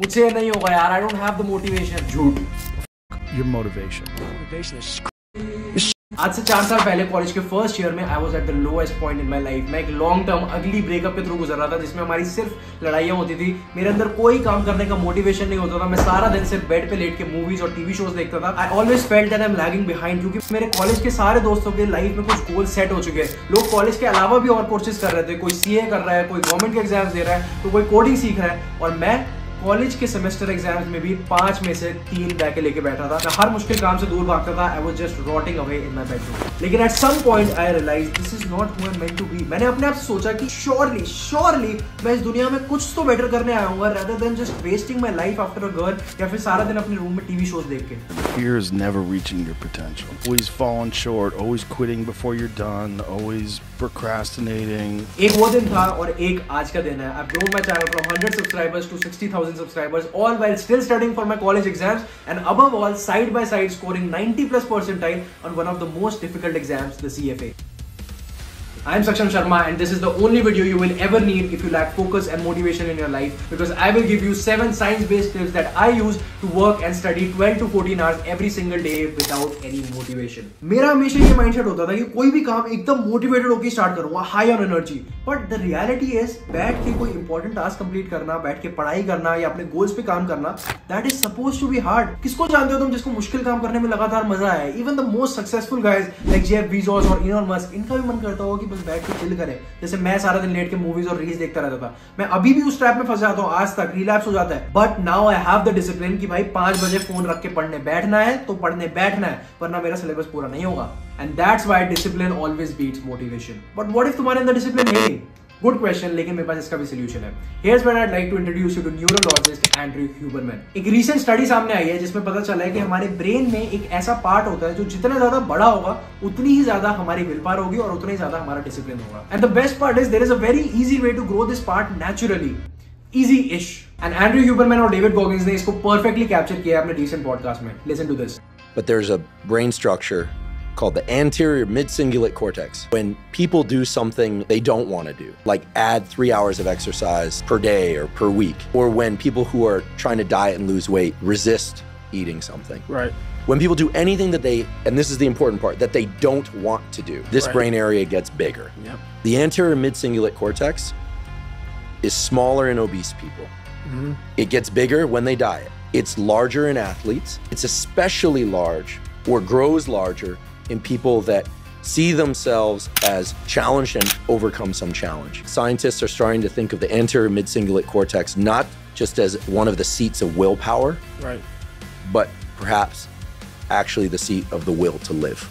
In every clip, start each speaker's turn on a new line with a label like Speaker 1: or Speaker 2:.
Speaker 1: मुझसे ये नहीं होगा यार, I don't have the motivation. झूठ।
Speaker 2: Your motivation is
Speaker 1: आज से 4 साल पहले कॉलेज के फर्स्ट ईयर में I was at the lowest point in my life. मैं एक लॉन्ग टर्म अगली ब्रेकअप के थ्रू गुजर रहा था, जिसमें हमारी सिर्फ लड़ाइयां होती थी। मेरे अंदर कोई काम करने का मोटिवेशन नहीं होता था। मैं सारा दिन सिर्फ बेड पे लेट के मूवीज और टीवी शोज देखता था। I always felt that I am lagging behind, क्योंकि मेरे कॉलेज के सारे दोस्तों के लाइफ में कुछ गोल सेट हो चुके हैं। लोग कॉलेज के अलावा भी और कोर्सेज कर रहे थे। कोई सीए कर रहा है, कोई गवर्नमेंट के एग्जाम्स दे रहा है, तो कोई कोडिंग सीख रहा है, और मैं कॉलेज के सेमेस्टर एग्जाम्स में भी 5 में से 3 बैके लेके बैठा था। मैं हर मुश्किल काम से दूर भागता था। I was just rotting away in my bedroom. लेकिन at some point I realise this is not who I am meant to be. मैंने अपने आप से सोचा कि श्योरली मैं इस दुनिया में कुछ तो बेटर करने आया हूँ, rather than just wasting my life after a girl, या फिर सारा दिन अपने रूम में टीवी शोज देख के।
Speaker 2: fear is never reaching your potential. Always falling short, always quitting before you're done, always procrastinating.
Speaker 1: एक वो दिन था और एक आज का दिन है। I've grown my channel from 100 subscribers to 60,000 subscribers, all while still studying for my college exams, and above all, side by side scoring 90+ percentile on one of the most difficult exams, the CFA. I am Saksham Sharma, and this is the only video you will ever need if you lack focus and motivation in your life, because I will give you 7 science-based tips that I use to work and study 12 to 14 hours every single day without any motivation. मेरा हमेशा ये mindset होता था कि कोई भी काम एकदम मोटिवेटेड होकर स्टार्ट करूंगा, high on energy. But the reality is, बैठ के कोई इंपॉर्टेंट टास्क कंप्लीट करना, बैठ के पढ़ाई करना या अपने गोल्स पे काम करना, that is suppose to be hard. किसको जानते हो तुम जिसको मुश्किल काम करने में लगातार मजा आया? Even the most successful guys like Jeff Bezos और इलॉन मस्क, इनका भी मन करता होगा कि बैठ के चिल करें। जैसे मैं सारा दिन लेट के मूवीज और रील्स देखता रहता था। मैं अभी भी उस ट्रैप में फंस जाता हूं, आज तक रिलैप्स हो जाता है। But now I have the discipline कि भाई 5 बजे फोन रख के पढ़ने बैठना है तो पढ़ने बैठना है, वरना मेरा सिलेबस पूरा नहीं होगा। And that's why discipline always beats motivation. But what if तुम्हारे अंदर डिसिप्लिन है नहीं? गुड क्वेश्चन, लेकिन मेरे पास इसका भी सोल्यूशन है। Here's where I'd like to introduce you to neurologist Andrew Huberman। एक recent study सामने आई है जिसमें पता चला है कि हमारे ब्रेन में एक ऐसा पार्ट होता है जो जितना ज्यादा बड़ा होगा उतनी ही ज्यादा हमारी विल पावर होगी और उतना ही ज्यादा हमारा डिसिप्लिन होगा। And the best part is there is a very easy way to grow this part naturally, easy-ish। And Andrew Huberman और डेविड गॉगिंस ने इसको परफेक्टली कैप्चर किया अपने रिसेंट पॉडकास्ट में। Listen to this.
Speaker 3: But there's a brain structure called the anterior mid-cingulate cortex. When people do something they don't want to do, like add 3 hours of exercise per day or per week, or when people who are trying to diet and lose weight resist eating something.
Speaker 2: Right.
Speaker 3: When people do anything that they, and this is the important part, that they don't want to do, this brain area gets bigger.
Speaker 2: Yep.
Speaker 3: The anterior mid-cingulate cortex is smaller in obese people.
Speaker 2: Mm-hmm.
Speaker 3: It gets bigger when they diet. It's larger in athletes. It's especially large or grows larger in people that see themselves as challenged and overcome some challenge. Scientists are starting to think of the anterior mid-cingulate cortex not just as one of the seats of willpower,
Speaker 2: Right.
Speaker 3: but perhaps actually the seat of the will to live.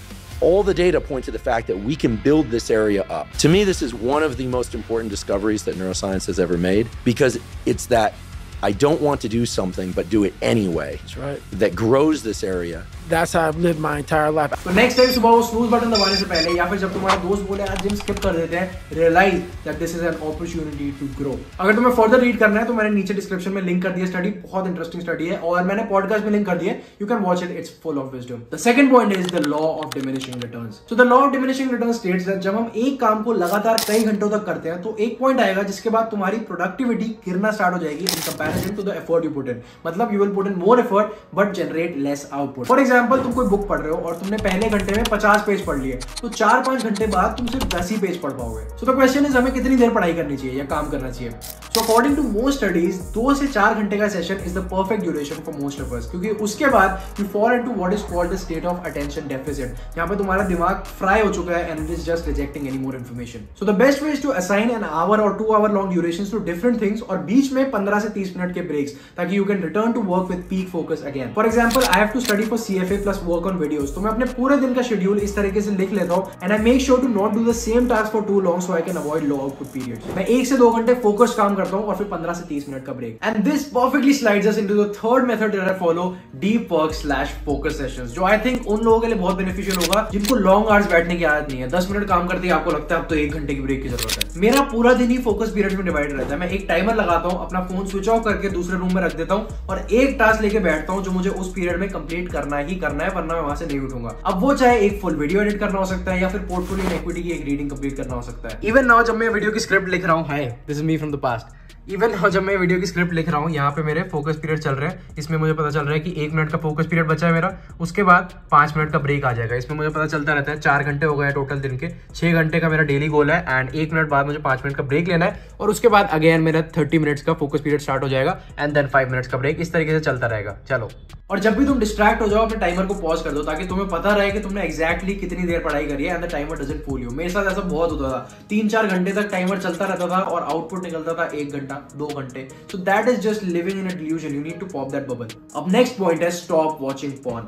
Speaker 3: All the data point to the fact that we can build this area up. To me, this is one of the most important discoveries that neuroscience has ever made, because it's that I don't want to do something, but do it anyway.
Speaker 2: That's right.
Speaker 3: That grows this area.
Speaker 2: That's how I've lived my entire life.
Speaker 1: तो next time सुबह वो snooze button दबाने से पहले या फिर जब तुम्हारा दोस्त बोले आज जिम स्किप कर देते हैं, realise that this is an opportunity to grow. अगर तुम्हें फर्दर रीड करना है तो मैंने नीचे डिस्क्रिप्शन में लिंक कर दिया स्टडी, बहुत इंटरेस्टिंग स्टडी है, और मैंने पॉडकास्ट में लिंक कर दिया, you can watch it, it's full of wisdom. The second point is the law of diminishing returns. So the law of diminishing returns states that जब हम एक काम को लगातार कई घंटों तक करते हैं तो एक पॉइंट आएगा जिसके बाद तुम्हारी प्रोडक्टिविटी गिरना स्टार्ट हो जाएगी in comparison to the effort you put in. मतलब you will put in more effort but generate less output. For example, तुम कोई बुक पढ़ रहे हो और तुमने पहले घंटे में 50 पेज पढ़ लिए, तो 4-5 घंटे बाद तुम सिर्फ 10 ही पेज पढ़ पाओगे। सो द क्वेश्चन इज, हमें कितनी देर पढ़ाई करनी चाहिए या काम करना चाहिए? So according to most studies 2 से 4 घंटे का session is the perfect duration for most of us, क्योंकि उसके बाद you fall into what is called the state of attention deficit, जहां पे तुम्हारा दिमाग फ्राई हो चुका है and it is just rejecting any more information. So the best way is to assign an hour or 2 hour long durations to different things, और बीच में 15 से 30 मिनट के ब्रेक्स, ताकि you can return to work with peak focus again. For example, I have to study for CFA plus work on videos, तो मैं अपने पूरे दिन का शेड्यूल इस तरीके से लिख लेता हूं, and I make sure to not do the same task for too long so I can avoid low output periods. मैं 1 से 2 घंटे फोकस काम करता हूं और फिर 15 से 30 मिनट का break. And this perfectly slides us into the third method that I follow, deep work slash focus sessions, जो आई थिंक उन लोगों के लिए बहुत बेनिफिशियल होगा जिनको लॉन्ग आवर्स बैठने की आदत नहीं है। 10 मिनट काम करते ही आपको लगता है अब तो 1 घंटे की ब्रेक की जरूरत है। मेरा पूरा दिन ही फोकस पीरियड में डिवाइड रहता है। मैं एक टाइमर लगाता हूं, अपना फोन स्विच ऑफ करके दूसरे रूम में रख देता हूं और एक टास्क लेके बैठता हूं जो मुझे उस पीरियड में कंप्लीट करना ही करना है, वरना मैं वहां से नहीं उठूंगा। अब वो चाहे एक फुल वीडियो एडिट करना हो सकता है या फिर पोर्टफोलियो एंड इक्विटी की एक रीडिंग कंप्लीट करना हो सकता है। इवन नाउ जब मैं वीडियो की स्क्रिप्ट लिख रहा हूं, hi this is me from the past, even जब मैं वीडियो की स्क्रिप्ट लिख रहा हूँ, यहाँ पे मेरे फोकस पीरियड चल रहे हैं, इसमें मुझे पता चल रहा है कि 1 मिनट का फोकस पीरियड बचा है मेरा, उसके बाद 5 मिनट का ब्रेक आ जाएगा। इसमें मुझे पता चलता रहता है 4 घंटे हो गए टोटल दिन के, 6 घंटे का मेरा डेली गोल है एंड 1 मिनट बाद मुझे 5 मिनट का ब्रेक लेना है और उसके बाद अगेन मेरा 30 मिनट्स का फोकस पीरियड स्टार्ट हो जाएगा एंड देन 5 मिनट्स का ब्रेक। इस तरीके से चलता रहेगा। चलो, और जब भी तुम डिस्ट्रैक्ट हो जाओ अपने टाइमर को पॉज कर दो ताकि तुम्हें पता रहे कि तुमने एग्जैक्टली कितनी देर पढ़ाई करी है and the timer doesn't fool you. मेरे साथ ऐसा बहुत होता था, 3-4 घंटे तक टाइमर चलता रहता था और आउटपुट निकलता था 1 घंटा 2 घंटे। So that is just living in a delusion, you need to pop that bubble. अब नेक्स्ट पॉइंट है stop watching porn.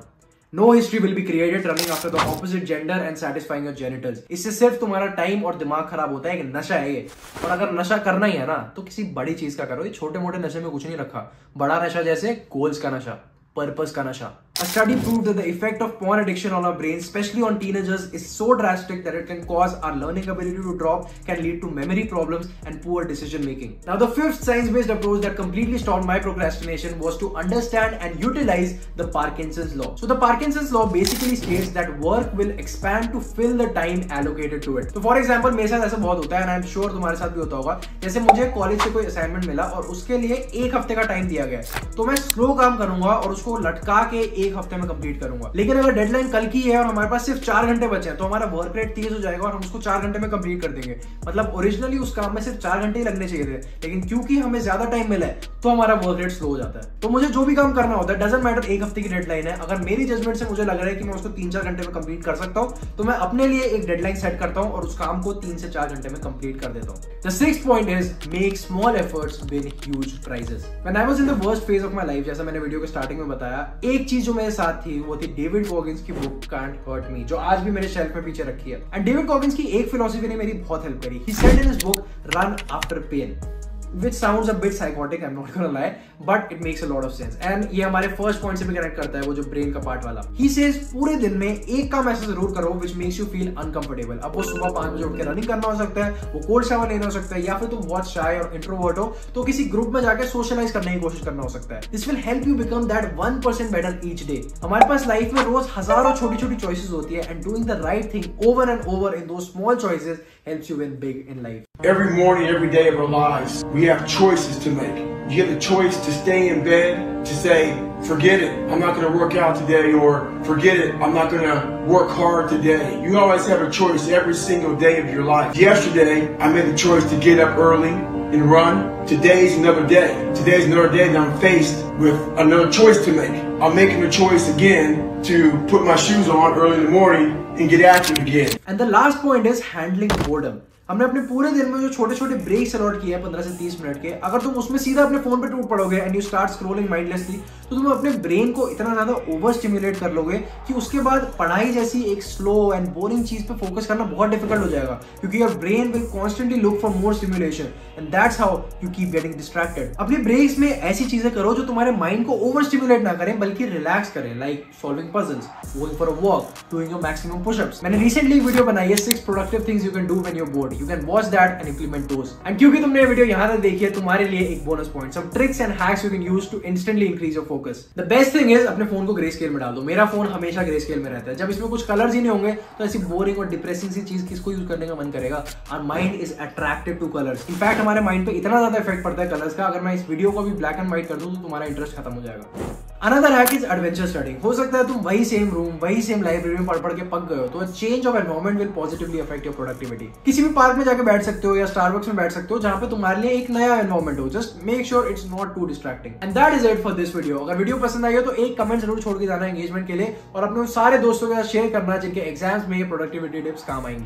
Speaker 1: No history will be created running after the opposite gender and satisfying your genitals. इससे सिर्फ तुम्हारा time और दिमाग खराब होता है कि नशा है ये। और अगर नशा करना ही है ना तो किसी बड़ी चीज का करो। ये छोटे मोटे नशे में कुछ नहीं रखा। बड़ा नशा जैसे गोल्स का नशा, पर्पस का नशा। A study proved that the effect of porn addiction on our brains, especially on teenagers, is so drastic that it can cause our learning ability to drop, can lead to memory problems and poor decision making. Now, the fifth science-based approach that completely stopped my procrastination was to understand and utilize the Parkinson's law. So, the Parkinson's law basically states that work will expand to fill the time allocated to it. So, for example, मेरे साथ ऐसा बहुत होता है and I'm sure तुम्हारे साथ भी होता होगा। जैसे मुझे कॉलेज से कोई असाइनमेंट मिला और उसके लिए 1 हफ्ते का टाइम दिया गया है, तो मैं स्लो काम करूंगा और उसको लटका के 1 हफ्ते में कंप्लीट करूंगा। लेकिन अगर डेडलाइन कल की है और हमारे पास सिर्फ 4 घंटे बचे हैं तो हमारा वर्क रेट तेज हो जाएगा और हम उसको 4 घंटे में कंप्लीट कर देंगे। मतलब ओरिजिनली उस काम में सिर्फ 4 घंटे ही लगने चाहिए थे, लेकिन क्योंकि हमें ज्यादा टाइम मिला है तो हमारा वर्क रेट स्लो हो जाता है। तो मुझे जो भी काम करना होता है, डजंट मैटर 1 हफ्ते की डेडलाइन है, अगर मेरी जजमेंट से मुझे लग रहा है कि मैं उसको 3-4 घंटे में कंप्लीट कर सकता हूं तो मैं अपने लिए एक डेडलाइन सेट करता हूं और उस काम को 3 से 4 घंटे में कंप्लीट कर देता हूं। The sixth point is make small efforts win huge prizes. When I was in the worst phase of my life, जैसा मैंने वीडियो के स्टार्टिंग में बताया, एक चीज जो मेरे साथ थी वो थी डेविड गॉगिंस की बुक कांट हर्ट मी, जो आज भी मेरे शेल्फ में पीछे रखी है। एंड डेविड गॉगिंस की एक फिलॉसफी ने मेरी बहुत हेल्प करी। He said in his book run after pain, which sounds a bit psychotic, I'm not gonna lie, but it makes a lot of sense. And ये हमारे first point से भी कनेक्ट करता है, वो जो ब्रेन का पार्ट वाला। He says पूरे दिन में एक काम ऐसा जरूर करो which makes you feel uncomfortable। अब वो सुबह 5 बजे उठ के रनिंग करना हो सकता है, वो कोल्ड शावर लेना हो सकता है, या फिर तुम बहुत शाय और इंट्रोवर्ट हो तो किसी ग्रुप में जाके सोशलाइज करने की कोशिश करना हो सकता है। This will help you become that 1% better each day। हमारे पास लाइफ में रोज हजारों छोटी छोटी चॉइसेस होती है and doing the right thing over and over in those small choices helps you win big in life.
Speaker 4: Every morning, every day of our lives, we have choices to make. You have the choice to stay in bed, to say, forget it, I'm not going to work out today, or forget it, I'm not going to work hard today. You always have a choice every single day of your life. Yesterday, I made the choice to get up early and run. Today's another day. Today's another day that I'm faced with another choice to make. I'm making the choice again to put my shoes on early in the morning and get active again.
Speaker 1: And the last point is handling boredom. हमने अपने पूरे दिन में जो छोटे छोटे breaks allot किए हैं 15 से 30 मिनट के, अगर तुम उसमें सीधा अपने फोन पे टूट पड़ोगे and you start scrolling mindlessly, तो तुम अपने ब्रेन को इतना ज्यादा ओवर स्टिमुलेट कर लोगे कि उसके बाद पढ़ाई जैसी एक स्लो एंड बोरिंग चीज पे फोकस करना बहुत डिफिकल्ट हो जाएगा, क्योंकि your brain will constantly look for more stimulation and that's how you keep getting distracted. अपने ब्रेक्स में ऐसी चीजें करो जो तुम्हारे माइंड को ओवर स्टिमुलेट ना करें बल्कि रिलैक्स करें, like solving puzzles, going for a walk, doing your maximum pushups. मैंने रिसेंटली वीडियो बनाई है 6 productive things you can do when you are bored. You can watch that and implement those. And क्योंकि तुमने ये video यहाँ तक देखी है, तुम्हारे लिए एक bonus point, some tricks and hacks you can use to instantly increase your focus. The best thing is अपने फोन को ग्रे स्केल में डाल दो। मेरा फोन हमेशा ग्रे स्केल में रहता है। जब इसमें कुछ कलर्स ही नहीं होंगे तो ऐसी बोरिंग और डिप्रेसिंग सी चीज किसको यूज करने का मन करेगा। Our mind is attracted to colors. In fact हमारे माइंड पे इतना ज्यादा इफेक्ट पड़ता है कलर्स का, अगर मैं इस वीडियो को भी ब्लैक एंड व्हाइट कर दूं तो तुम्हारा इंटरेस्ट खत्म हो जाएगा। Another hack is adventure studying. हो सकता है तुम वही सेम रूम, वही सेम लाइब्रेरी में पढ़ के पक गए हो, तो change of environment will positively affect your productivity. किसी भी पार्क में जाके बैठ सकते हो या स्टारबक्स में बैठ सकते हो जहां पे तुम्हारे लिए एक नया एनवायरनमेंट हो। Just make sure it's not too distracting. And that is it for this video. अगर वीडियो पसंद आई हो तो एक कमेंट जरूर छोड़ के जाना एंगेजमेंट के लिए, और अपने सारे दोस्तों के साथ शेयर करना जिनके एग्जाम्स में ये प्रोडक्टिविटी टिप्स काम आएंगी।